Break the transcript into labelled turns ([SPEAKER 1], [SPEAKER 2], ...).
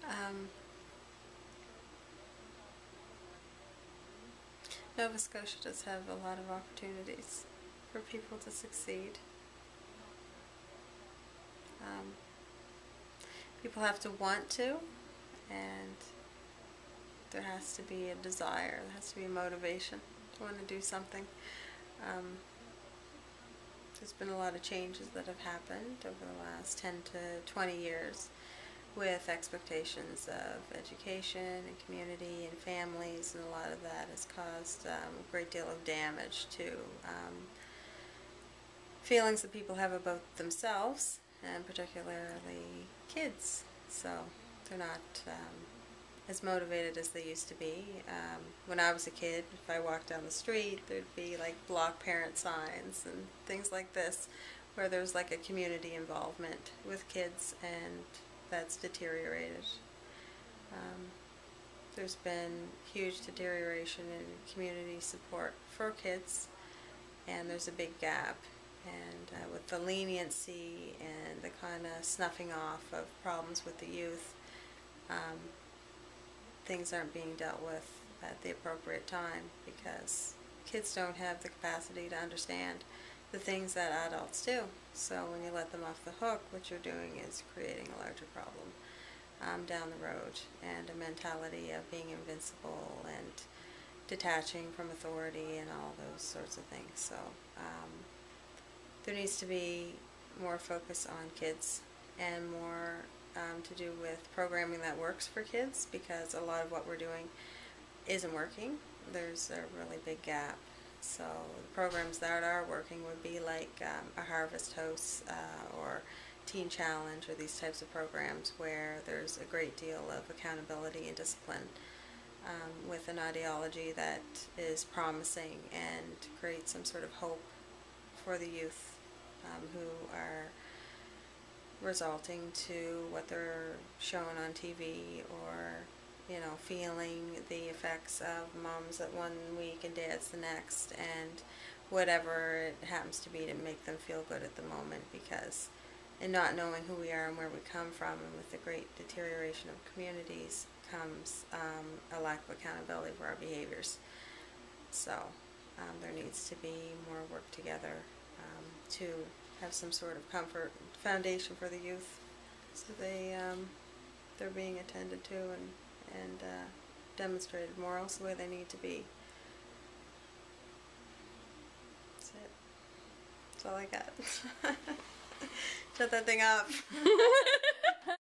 [SPEAKER 1] um, Nova Scotia does have a lot of opportunities for people to succeed. Um, People have to want to, and there has to be a desire, there has to be a motivation to want to do something. Um, there's been a lot of changes that have happened over the last 10 to 20 years with expectations of education and community and families, and a lot of that has caused a great deal of damage to feelings that people have about themselves, and particularly kids. So they're not as motivated as they used to be. When I was a kid, if I walked down the street, there'd be like block parent signs and things like this, where there's like a community involvement with kids, and that's deteriorated. Um, there's been huge deterioration in community support for kids, and there's a big gap. And with the leniency and the kind of snuffing off of problems with the youth, um, things aren't being dealt with at the appropriate time, because kids don't have the capacity to understand the things that adults do. So when you let them off the hook, what you're doing is creating a larger problem down the road, and a mentality of being invincible and detaching from authority and all those sorts of things. So there needs to be more focus on kids, and more to do with programming that works for kids, because a lot of what we're doing isn't working. There's a really big gap. So the programs that are working would be like a Harvest House or Teen Challenge, or these types of programs where there's a great deal of accountability and discipline, with an ideology that is promising and creates some sort of hope for the youth who are resulting to what they're shown on TV, or feeling the effects of moms at one week and dads the next, and whatever it happens to be to make them feel good at the moment, because in not knowing who we are and where we come from, and with the great deterioration of communities, comes a lack of accountability for our behaviors. So there needs to be more work together to have some sort of comfort foundation for the youth, so they're being attended to and demonstrated morals the way they need to be. That's it. That's all I got. Shut that thing up.